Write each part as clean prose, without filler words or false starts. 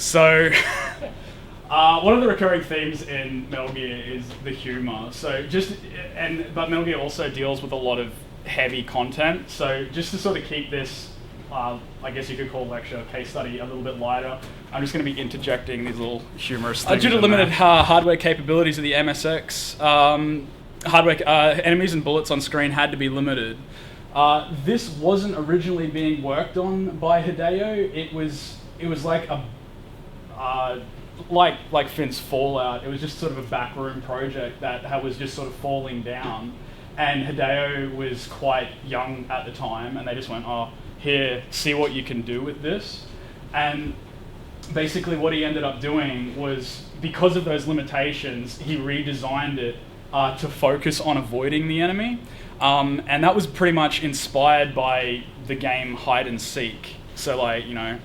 So, one of the recurring themes in Metal Gear is the humor. But Metal Gear also deals with a lot of heavy content. So, just to sort of keep this, I guess you could call lecture, case study, a little bit lighter, I'm just going to be interjecting these little humorous things. Due to limited hardware capabilities of the MSX, enemies and bullets on screen had to be limited. This wasn't originally being worked on by Hideo. It was like like Finn's Fallout. It was just sort of a backroom project that was just sort of falling down. And Hideo was quite young at the time, and they just went, "Oh, here, see what you can do with this." And basically what he ended up doing was, because of those limitations, he redesigned it to focus on avoiding the enemy. And that was pretty much inspired by the game Hide and Seek. So, like, you know,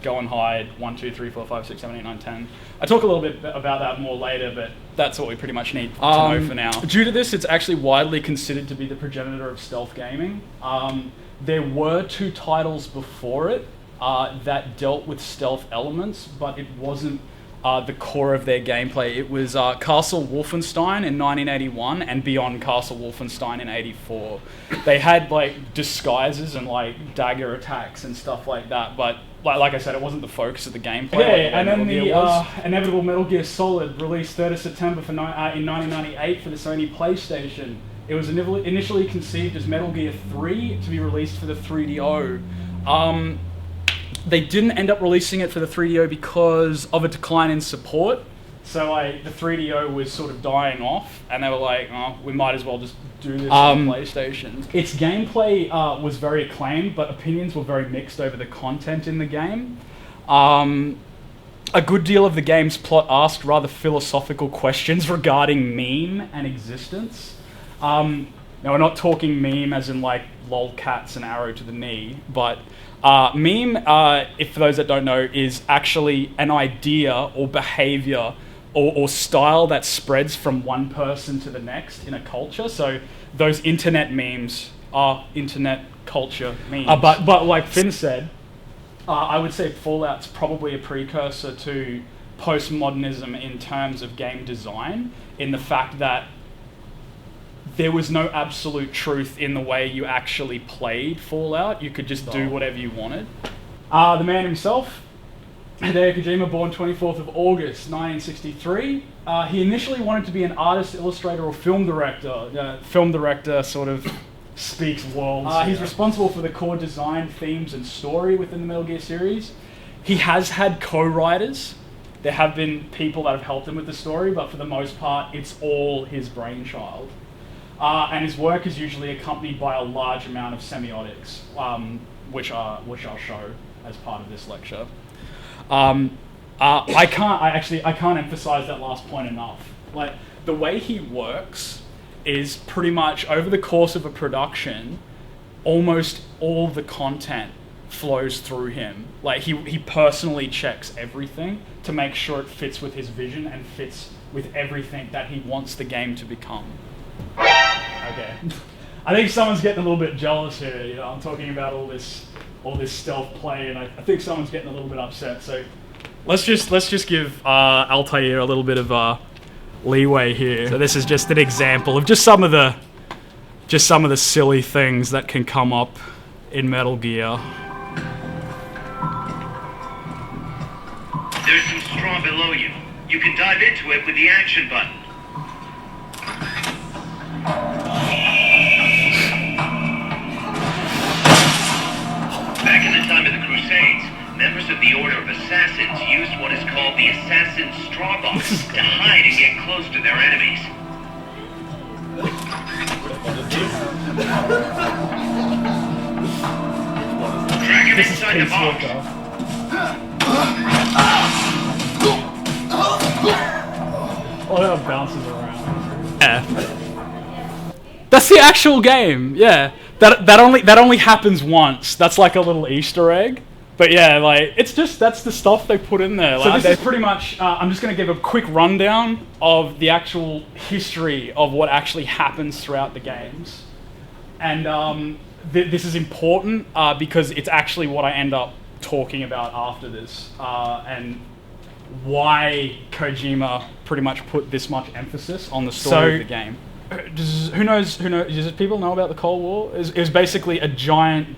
go and hide, 1, 2, 3, 4, 5, 6, 7, 8, 9, 10. I talk a little bit about that more later, but that's what we pretty much need to know for now. Due to this, it's actually widely considered to be the progenitor of stealth gaming. There were 2 titles before it that dealt with stealth elements, but it wasn't the core of their gameplay. It was Castle Wolfenstein in 1981 and Beyond Castle Wolfenstein in 84. They had like disguises and like dagger attacks and stuff like that, but like I said, it wasn't the focus of the gameplay. Yeah, and then the inevitable Metal Gear Solid, released 3rd of September in 1998 for the Sony PlayStation. It was initially conceived as Metal Gear 3 to be released for the 3DO. They didn't end up releasing it for the 3DO because of a decline in support. So the 3DO was sort of dying off, and they were like, "Oh, we might as well just do this on PlayStation." Its gameplay was very acclaimed, but opinions were very mixed over the content in the game. A good deal of the game's plot asked rather philosophical questions regarding meme and existence. Now, we're not talking meme as in like lolcats and arrow to the knee, but meme, if for those that don't know, is actually an idea or behavior or style that spreads from one person to the next in a culture. So those internet memes are internet culture memes. But like Finn said, I would say Fallout's probably a precursor to postmodernism in terms of game design, in the fact that there was no absolute truth in the way you actually played Fallout. You could just do whatever you wanted. The man himself, Hideo Kojima, born 24th of August 1963. He initially wanted to be an artist, illustrator, or film director. Film director sort of speaks worlds. He's responsible for the core design, themes, and story within the Metal Gear series. He has had co-writers. There have been people that have helped him with the story, but for the most part, it's all his brainchild. And his work is usually accompanied by a large amount of semiotics, which I'll show as part of this lecture. I can't emphasize that last point enough. Like, the way he works is pretty much over the course of a production, almost all the content flows through him. Like, he personally checks everything to make sure it fits with his vision and fits with everything that he wants the game to become. Okay. I think someone's getting a little bit jealous here. You know, I'm talking about all this stealth play, and I think someone's getting a little bit upset. So let's just give Altair a little bit of leeway here. So this is just an example of just some of the silly things that can come up in Metal Gear. There's some straw below you. You can dive into it with the action button. Back in the time of the Crusades, members of the Order of Assassins used what is called the Assassin Straw Box to hide and get close to their enemies. Drag him inside the box. Oh, that bounces around. Yeah. That's the actual game. Yeah. That only happens once. That's like a little Easter egg. But yeah, like that's the stuff they put in there. Like, so this is pretty much. I'm just going to give a quick rundown of the actual history of what actually happens throughout the games, and this is important because it's actually what I end up talking about after this, and why Kojima pretty much put this much emphasis on the story of the game. Who knows? Does people know about the Cold War? It was basically a giant,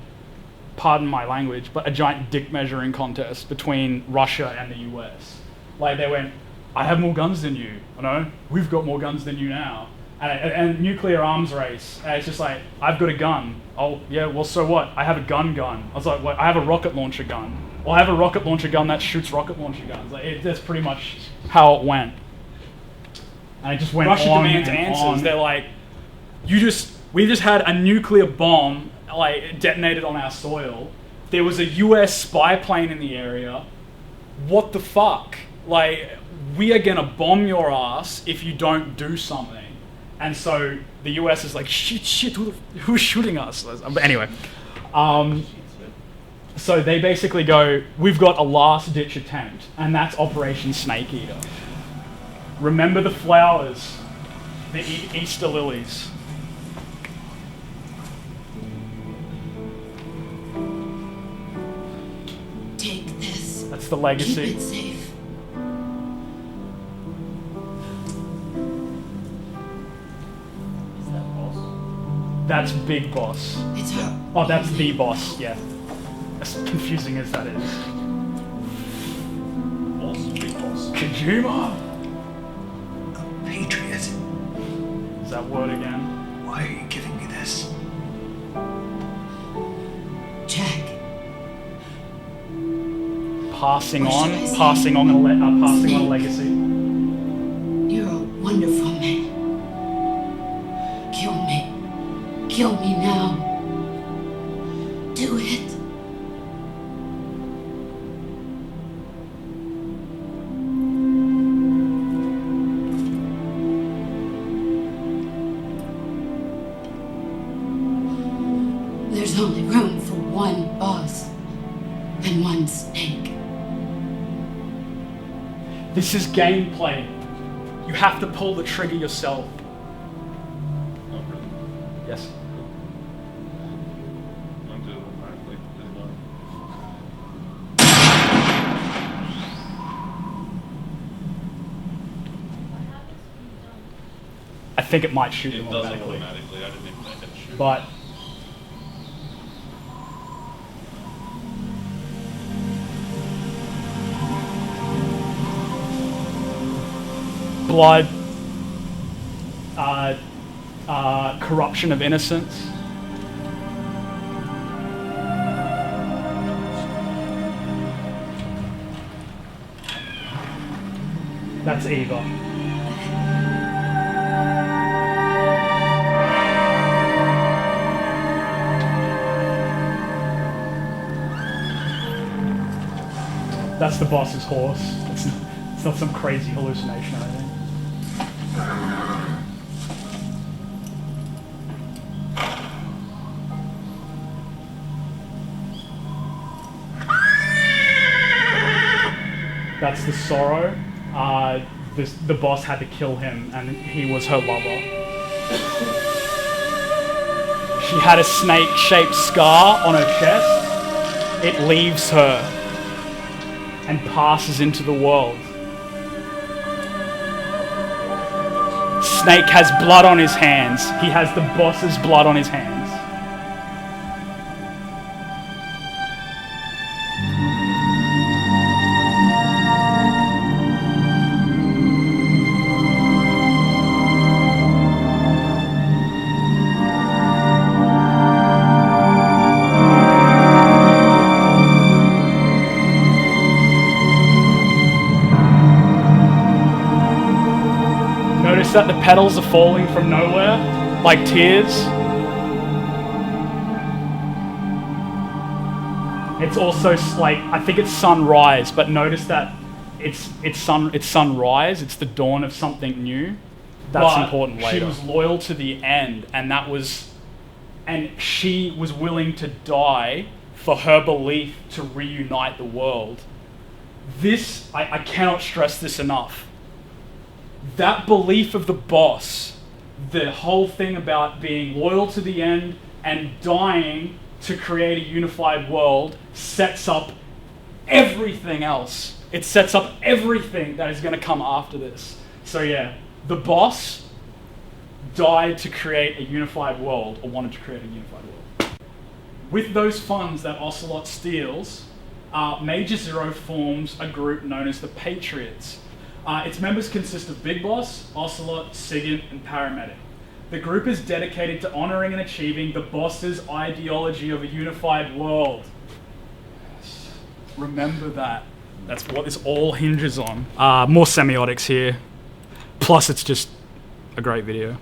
pardon my language, but a giant dick measuring contest between Russia and the US. Like, they went, I have more guns than you. I know, we've got more guns than you now. And nuclear arms race. And it's just like, I've got a gun. Oh, yeah, well, so what? I have a gun. I was like, what? I have a rocket launcher gun. Well, I have a rocket launcher gun that shoots rocket launcher guns. Like, that's pretty much how it went. And it just went Russia on demands and answers. on. They're like, we just had a nuclear bomb like detonated on our soil. There was a US spy plane in the area. What the fuck? Like, we are gonna bomb your ass if you don't do something. And so the US is like, shit, who's shooting us? But anyway, so they basically go, we've got a last ditch attempt, and that's Operation Snake Eater. Remember the flowers, the Easter lilies. Take this. That's the legacy. Keep it safe. That's Big Boss. It's her. Oh, that's the boss, yeah. As confusing as that is. Boss, big boss. Kojima? A patriot. Is that word again? Why are you giving me this? Jack. Passing Or on, should I say, passing on a legacy. You're a wonderful man. Kill me. Kill me now. Do it. There's only room for one boss and one snake. This is gameplay. You have to pull the trigger yourself. Oh, really? Yes. I'm doing it. I like this one. I think it might shoot It them does it automatically. automatically. I didn't even think it should. But blood, corruption of innocence. That's Eva. That's the boss's horse. It's not some crazy hallucination or anything. That's the sorrow. The boss had to kill him, and he was her lover. She had a snake-shaped scar on her chest. It leaves her and passes into the world. Snake has blood on his hands. He has the boss's blood on his hands. Notice that the petals are falling from nowhere, like tears. It's also like, I think it's sunrise, but notice that it's sunrise. It's the dawn of something new. That's But important later. She was loyal to the end, and she was willing to die for her belief to reunite the world. This, I cannot stress this enough. That belief of the boss, the whole thing about being loyal to the end and dying to create a unified world, sets up everything else It sets up everything that is going to come after this. So yeah, the boss died to create a unified world, or wanted to create a unified world. With those funds that Ocelot steals, Major Zero forms a group known as the Patriots. Its members consist of Big Boss, Ocelot, Sigint, and Paramedic. The group is dedicated to honouring and achieving the boss's ideology of a unified world. Yes. Remember that. That's what this all hinges on. More semiotics here. Plus, it's just a great video.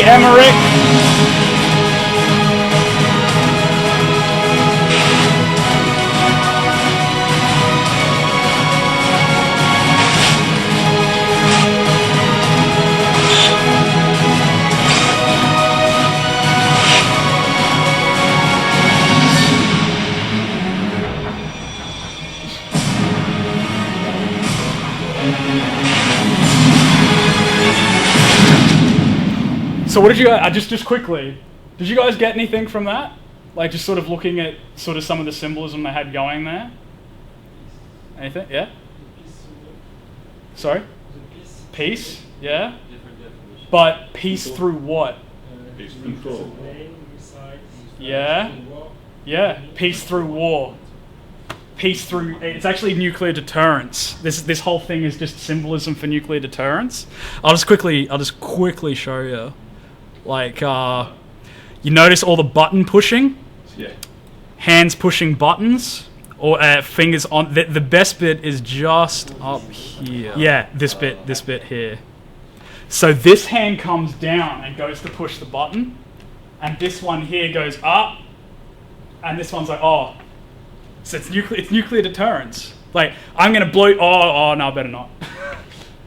Emmerich. So what did you just quickly? Did you guys get anything from that? Like just sort of looking at sort of some of the symbolism they had going there. Anything? Yeah. Sorry. Peace. Yeah. But peace through what? Peace control. Yeah. Yeah. Peace through war. Peace through. It's actually nuclear deterrence. This whole thing is just symbolism for nuclear deterrence. I'll just quickly show you. Like, you notice all the button pushing? Yeah. Hands pushing buttons, or fingers on. The best bit is just up here. Yeah, this bit here. So this hand comes down and goes to push the button, and this one here goes up, and this one's like, oh. So it's nuclear deterrence. Like, I'm gonna blow. Oh no, I better not.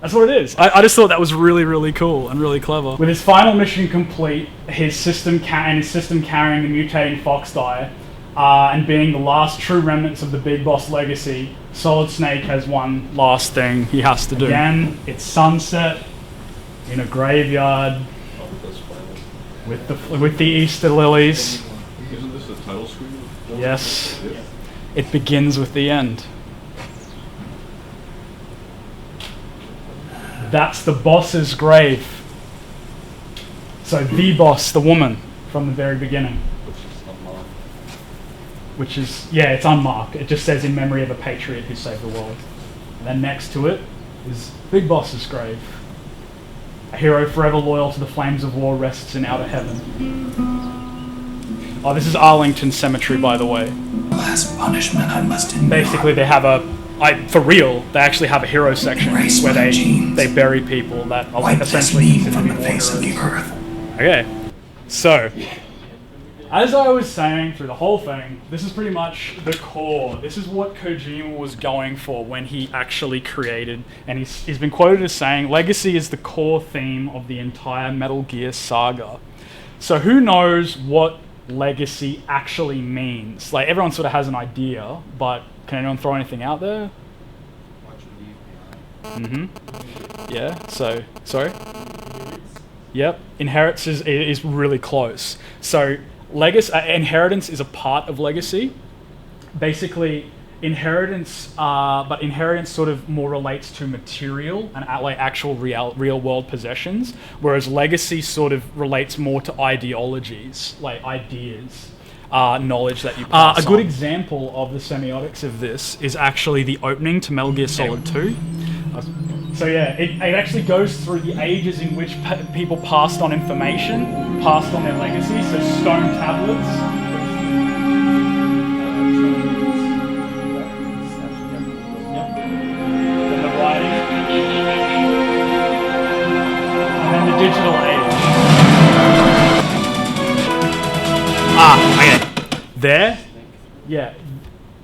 That's what it is. I just thought that was really, really cool and really clever. With his final mission complete, his system carrying the mutating fox die, and being the last true remnants of the Big Boss legacy, Solid Snake has one last thing he has to do. Again, it's sunset in a graveyard with the Easter lilies. Isn't this the title screen? Yes. It begins with the end. That's the boss's grave. So the boss, the woman, from the very beginning. Which is, yeah, it's unmarked. It just says in memory of a patriot who saved the world. And then next to it is Big Boss's grave. A hero forever loyal to the flames of war rests in outer heaven. Oh, this is Arlington Cemetery, by the way. Last punishment I must endure. Basically, they have for real, they actually have a hero section where they bury people that are Wipe essentially this considered from to the be face of the heroes. earth. Okay, so as I was saying through the whole thing, this is pretty much the core. This is what Kojima was going for when he actually created, and he's been quoted as saying, "Legacy is the core theme of the entire Metal Gear saga." So who knows what legacy actually means? Like, everyone sort of has an idea, but can anyone throw anything out there? Yeah, so, sorry? Yep, inheritance is really close. So, inheritance is a part of legacy. Basically, inheritance, but inheritance sort of more relates to material and like actual real world possessions, whereas legacy sort of relates more to ideologies, like ideas, knowledge that you pass on. A good example of the semiotics of this is actually the opening to Metal Gear Solid 2. So yeah, it actually goes through the ages in which people passed on information, passed on their legacy, so stone tablets.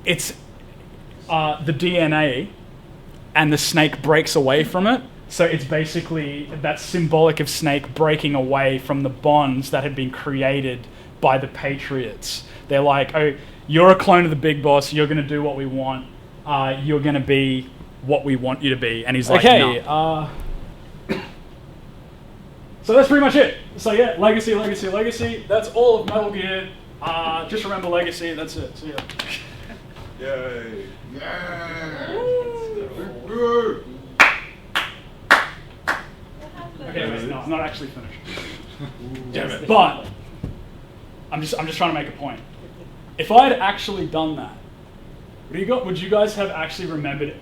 it's the DNA, and the snake breaks away from it. So it's basically that's symbolic of Snake breaking away from the bonds that had been created by the Patriots. They're like, oh, you're a clone of the big boss. You're going to do what we want. You're going to be what we want you to be. And he's like, okay, no. So that's pretty much it. So yeah, legacy, legacy, legacy. That's all of Metal Gear. Just remember legacy. That's it. So yeah. Yay. Okay, wait, no, I'm not actually finished. Damn it. But I'm just trying to make a point. If I had actually done that, would you guys have actually remembered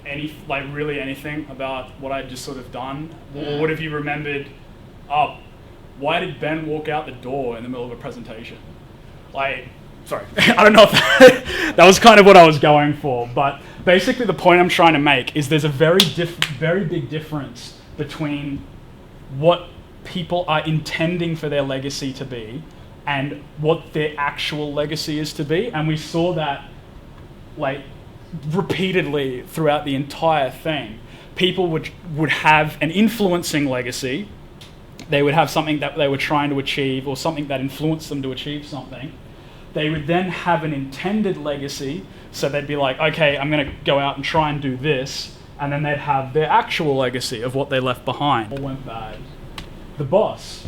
really anything about what I'd just sort of done? Or would have you remembered, why did Ben walk out the door in the middle of a presentation? Sorry, I don't know if that was kind of what I was going for, but basically the point I'm trying to make is there's a very big difference between what people are intending for their legacy to be and what their actual legacy is to be. And we saw that repeatedly throughout the entire thing. People would have an influencing legacy. They would have something that they were trying to achieve or something that influenced them to achieve something. They would then have an intended legacy. So they'd be like, okay, I'm going to go out and try and do this. And then they'd have their actual legacy of what they left behind. All went bad. The boss.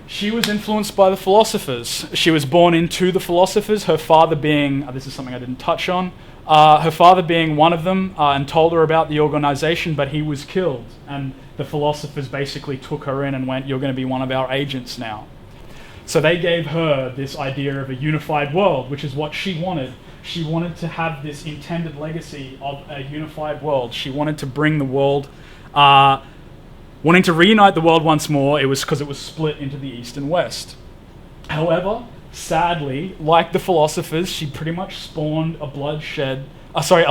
She was influenced by the philosophers. She was born into the philosophers, her father being, this is something I didn't touch on, her father being one of them and told her about the organization, but he was killed. And the philosophers basically took her in and went, you're going to be one of our agents now. So they gave her this idea of a unified world, which is what she wanted. She wanted to have this intended legacy of a unified world. She wanted to bring the world, wanting to reunite the world once more. It was because it was split into the East and West. However, sadly, like the philosophers, she pretty much spawned a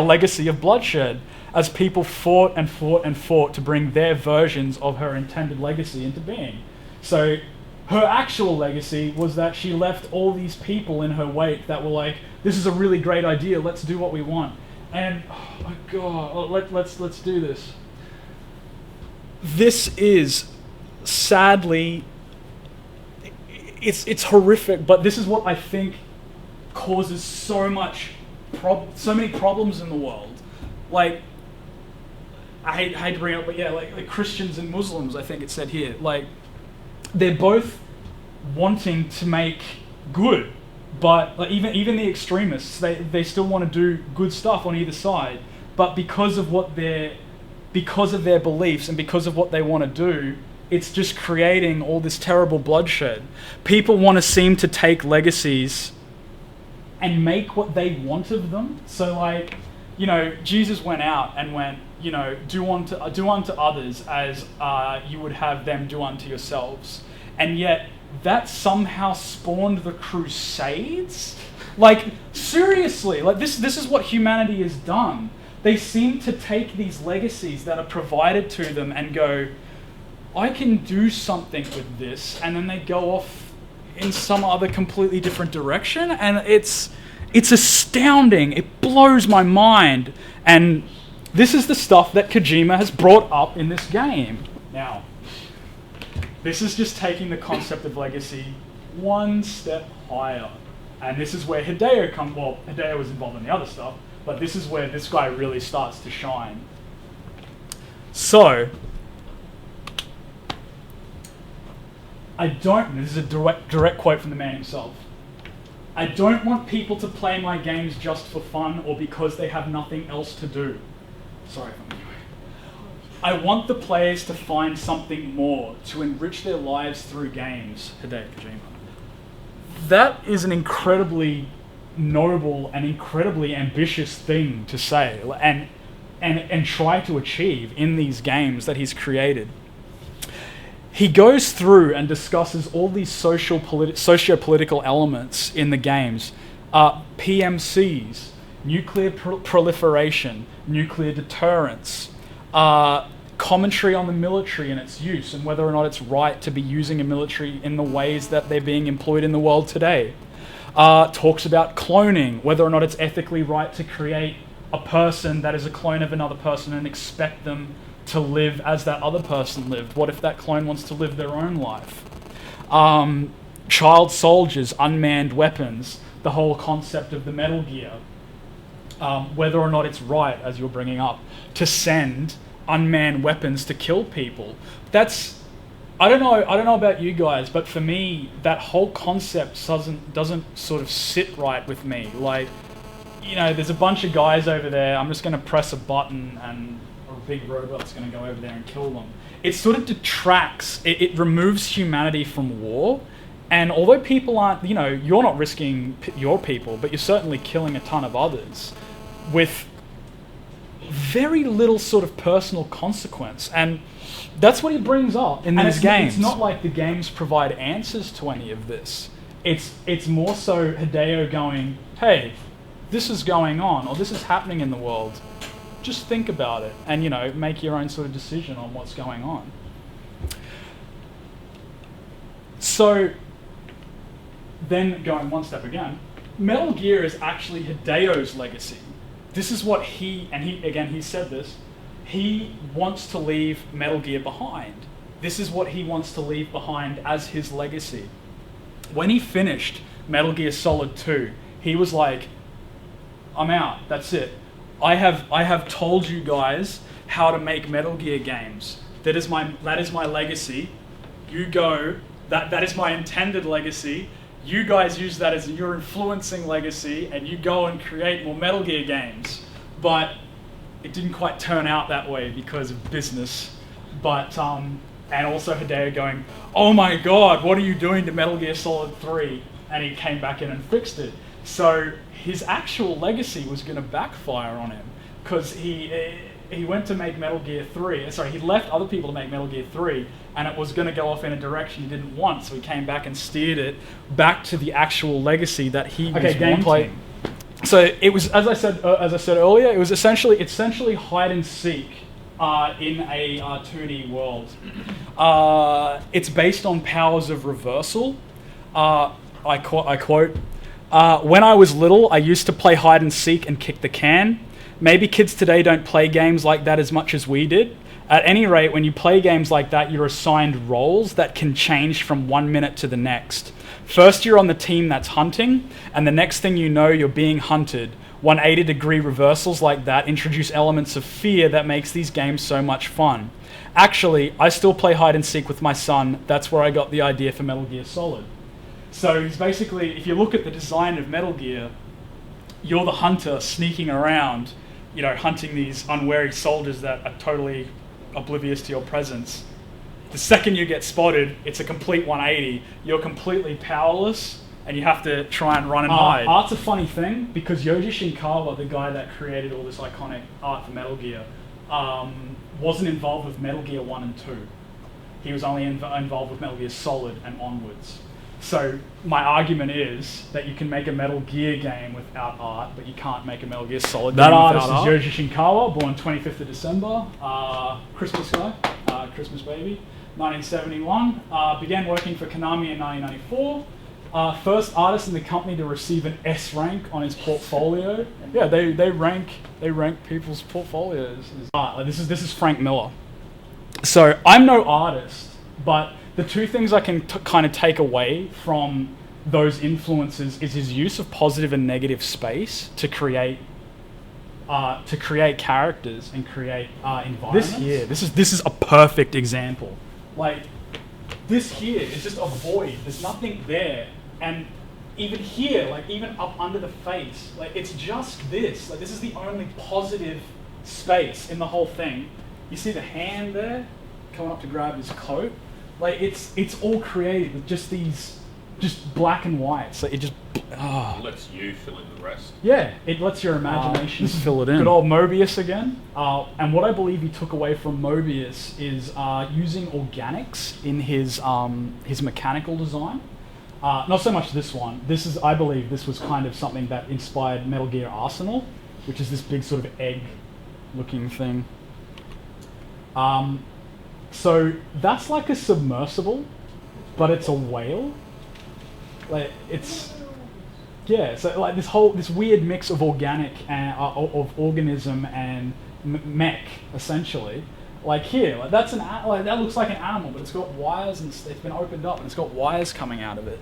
legacy of bloodshed, as people fought and fought and fought to bring their versions of her intended legacy into being. So her actual legacy was that she left all these people in her wake that were like, this is a really great idea, let's do what we want. And, oh my God, let's do this. This is, sadly, it's horrific, but this is what I think causes so many problems in the world. Like, I hate to bring it up, but yeah, like Christians and Muslims, I think it said here, they're both wanting to make good, but even the extremists, they still want to do good stuff on either side, but because of their beliefs and because of what they want to do, it's just creating all this terrible bloodshed. People want to seem to take legacies and make what they want of them. So Jesus went out and went, do unto others as you would have them do unto yourselves. And yet that somehow spawned the Crusades? Seriously, this is what humanity has done. They seem to take these legacies that are provided to them and go, I can do something with this, and then they go off in some other completely different direction, and it's astounding. It blows my mind. And this is the stuff that Kojima has brought up in this game. Now, this is just taking the concept of legacy one step higher. And this is where Hideo comes. Well, Hideo was involved in the other stuff, but this is where this guy really starts to shine. So, this is a direct quote from the man himself. I don't want people to play my games just for fun or because they have nothing else to do. Sorry if I'm anyway. I want the players to find something more, to enrich their lives through games. Hideo Kojima. That is an incredibly noble and incredibly ambitious thing to say and try to achieve in these games that he's created. He goes through and discusses all these socio-political elements in the games. PMCs, nuclear proliferation, nuclear deterrence, commentary on the military and its use and whether or not it's right to be using a military in the ways that they're being employed in the world today. Talks about cloning, whether or not it's ethically right to create a person that is a clone of another person and expect them to live as that other person lived. What if that clone wants to live their own life? Child soldiers, unmanned weapons, the whole concept of the Metal Gear. Whether or not it's right, as you're bringing up, to send unmanned weapons to kill people. That's, I don't know about you guys, but for me, that whole concept doesn't sort of sit right with me. Like, you know, there's a bunch of guys over there, I'm just going to press a button and a big robot's going to go over there and kill them. It sort of detracts, it removes humanity from war. And although people aren't, you know, you're not risking your people, but you're certainly killing a ton of others with very little sort of personal consequence. And that's what he brings up in these games. It's not like the games provide answers to any of this. It's more so Hideo going, hey, this is going on, or this is happening in the world. Just think about it and, you know, make your own sort of decision on what's going on. So, then going one step again, Metal Gear is actually Hideo's legacy. This is what he said this, he wants to leave Metal Gear behind. This is what he wants to leave behind as his legacy. When he finished Metal Gear Solid 2, he was like, I'm out, that's it. I have told you guys how to make Metal Gear games. That is my legacy. You go, that is my intended legacy. You guys use that as your influencing legacy, and you go and create more Metal Gear games. But it didn't quite turn out that way because of business. But and also Hideo going, oh my god, what are you doing to Metal Gear Solid 3? And he came back in and fixed it. So his actual legacy was going to backfire on him, because he went to make Metal Gear 3. Sorry, he left other people to make Metal Gear 3, and it was going to go off in a direction he didn't want. So he came back and steered it back to the actual legacy that he was gameplay. Wanting. So it was, as I said earlier, it was essentially hide and seek in a 2D world. It's based on powers of reversal. I quote. When I was little, I used to play hide and seek and kick the can. Maybe kids today don't play games like that as much as we did. At any rate, when you play games like that, you're assigned roles that can change from 1 minute to the next. First, you're on the team that's hunting, and the next thing you know, you're being hunted. 180-degree reversals like that introduce elements of fear that makes these games so much fun. Actually, I still play hide and seek with my son. That's where I got the idea for Metal Gear Solid. So he's basically, if you look at the design of Metal Gear, you're the hunter sneaking around, you know, hunting these unwary soldiers that are totally oblivious to your presence. The second you get spotted, it's a complete 180. You're completely powerless, and you have to try and run and hide. Art's a funny thing, because Yoji Shinkawa, the guy that created all this iconic art for Metal Gear, wasn't involved with Metal Gear 1 and 2. He was only involved with Metal Gear Solid and onwards. So my argument is that you can make a Metal Gear game without art, but you can't make a Metal Gear Solid game without art. That artist is Yoji Shinkawa, born 25th of December, Christmas guy, Christmas baby, 1971. Began working for Konami in 1994. First artist in the company to receive an S rank on his portfolio. Yeah, they rank people's portfolios. This is Frank Miller. So I'm no artist, but the two things I can kind of take away from those influences is his use of positive and negative space to create characters and create environments. This is a perfect example. Like, this here is just a void. There's nothing there, and even here, like even up under the face, like it's just this. Like, this is the only positive space in the whole thing. You see the hand there coming up to grab his coat. Like, it's all created with just these, just black and white. So it just It lets you fill in the rest. Yeah, it lets your imagination fill it in. Good old Mobius again. And what I believe he took away from Mobius is using organics in his mechanical design. Not so much this one. I believe this was kind of something that inspired Metal Gear Arsenal, which is this big sort of egg-looking thing. So that's like a submersible, but it's a whale. Like, it's Yeah, so like this weird mix of organic and of organism and mech, essentially. Like here, like that's that looks like an animal, but it's got wires and it's been opened up and it's got wires coming out of it.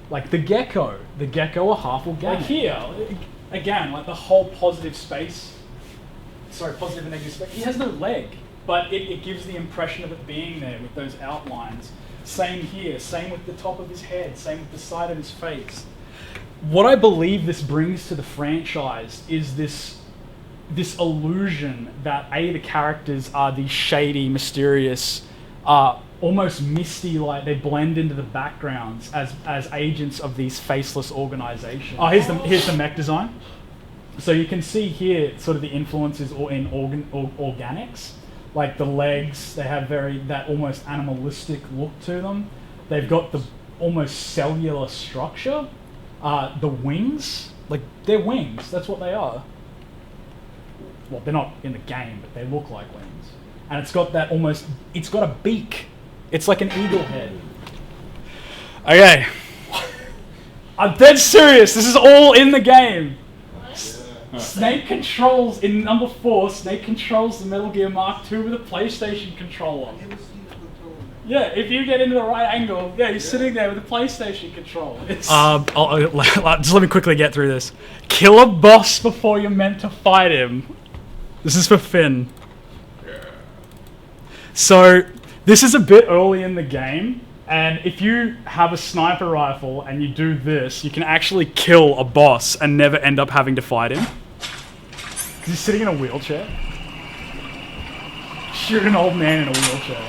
Like the gecko are half organic. Like here, again, like the whole positive and negative space. He has no leg, but it gives the impression of it being there with those outlines. Same here, same with the top of his head, same with the side of his face. What I believe this brings to the franchise is this illusion that the characters are these shady, mysterious, almost misty, like they blend into the backgrounds as agents of these faceless organizations. Oh, here's the mech design. So you can see here sort of the influences in organics. Like the legs, they have that almost animalistic look to them. They've got the almost cellular structure. The wings, like they're wings, that's what they are. Well, they're not in the game, but they look like wings. And it's got a beak. It's like an eagle head. Okay. I'm dead serious, this is all in the game. Snake controls, in number 4, Snake controls the Metal Gear Mark II with a PlayStation controller. Yeah, if you get into the right angle, you're sitting there with a PlayStation controller. Just let me quickly get through this. Kill a boss before you're meant to fight him. This is for Finn. So, this is a bit early in the game, and if you have a sniper rifle and you do this, you can actually kill a boss and never end up having to fight him. He's sitting in a wheelchair. Shoot an old man in a wheelchair.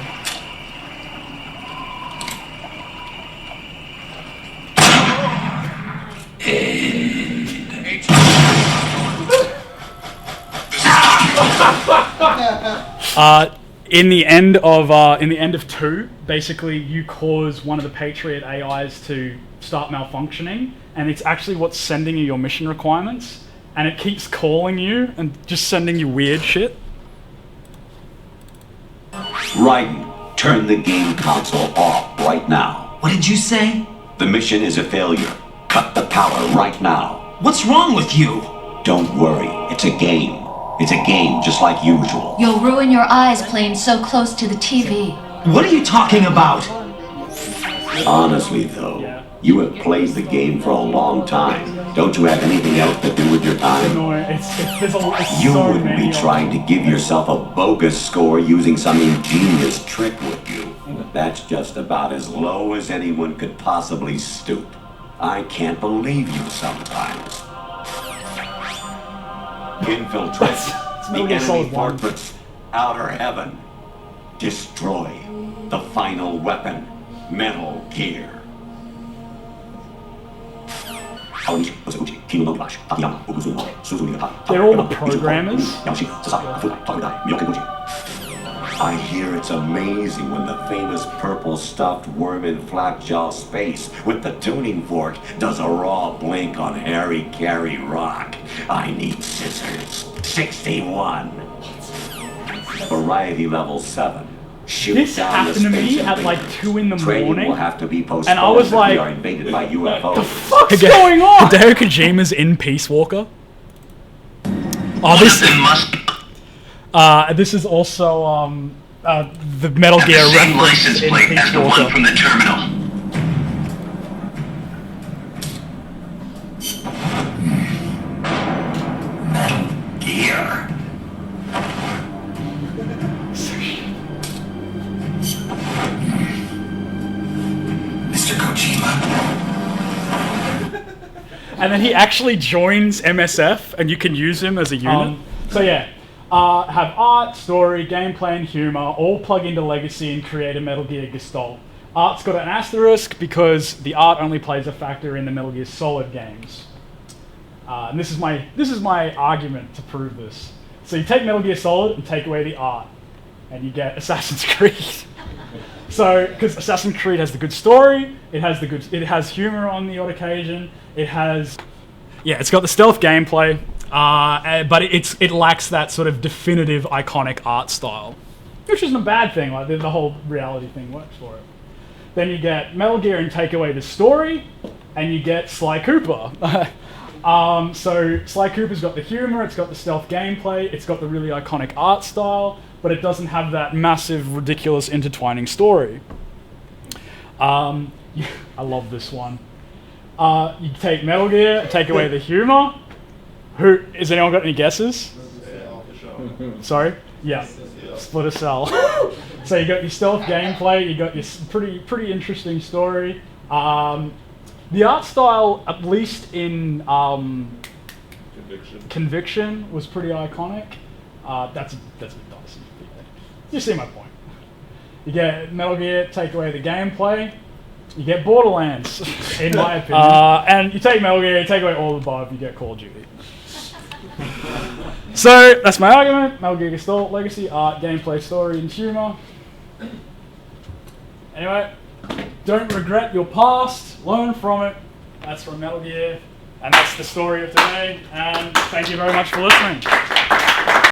In the end of 2, basically you cause one of the Patriot AIs to start malfunctioning, and it's actually what's sending you your mission requirements, and it keeps calling you and just sending you weird shit. Raiden, turn the game console off right now. What did you say? The mission is a failure. Cut the power right now. What's wrong with you? Don't worry, it's a game. It's a game just like usual. You'll ruin your eyes playing so close to the TV. What are you talking about? Honestly though, you have played the game for a long time. Don't you have anything else to do with your time? You wouldn't be trying to give yourself a bogus score using some ingenious trick, would you? That's just about as low as anyone could possibly stoop. I can't believe you sometimes. Infiltrate the enemy fortress, outer heaven. Destroy the final weapon, Metal Gear. They're all the programmers. I hear it's amazing when the famous purple stuffed worm in Flapjaw Space with the tuning fork does a raw blink on Harry Carey Rock. I need scissors. 61. Variety level 7. Shoot this down happened to me at like 2 in the morning, will have to be postponed and I was like, we are invaded by UFOs. "What the fuck's going on?" Hideo Kojima's in Peace Walker. This is also the Metal Gear reference in Peace Walker. From the terminal. Metal Gear. Mr. Kojima. And then he actually joins MSF, and you can use him as a unit. Have art, story, gameplay, and humor all plug into Legacy and create a Metal Gear Gestalt. Art's got an asterisk because the art only plays a factor in the Metal Gear Solid games. And this is my argument to prove this. So you take Metal Gear Solid and take away the art, and you get Assassin's Creed. So, because Assassin's Creed has the good story, it has humor on the odd occasion, it's got the stealth gameplay, but it lacks that sort of definitive, iconic art style, which isn't a bad thing. Like the whole reality thing works for it. Then you get Metal Gear and take away the story, and you get Sly Cooper. So Sly Cooper's got the humor, it's got the stealth gameplay, it's got the really iconic art style, but it doesn't have that massive, ridiculous, intertwining story. I love this one. You take Metal Gear, take away the humor. Has anyone got any guesses? Sorry? Yeah. Splinter Cell. So you got your stealth gameplay, you got your pretty interesting story. The art style, at least in Conviction, was pretty iconic. That's a bit dicey. You see my point. You get Metal Gear, take away the gameplay. You get Borderlands, in my opinion. And you take Metal Gear, take away all the above, you get Call of Duty. So that's my argument. Metal Gear Gestalt, legacy, art, gameplay, story, and humor. Anyway, don't regret your past, learn from it. That's from Metal Gear, and that's the story of today. And thank you very much for listening.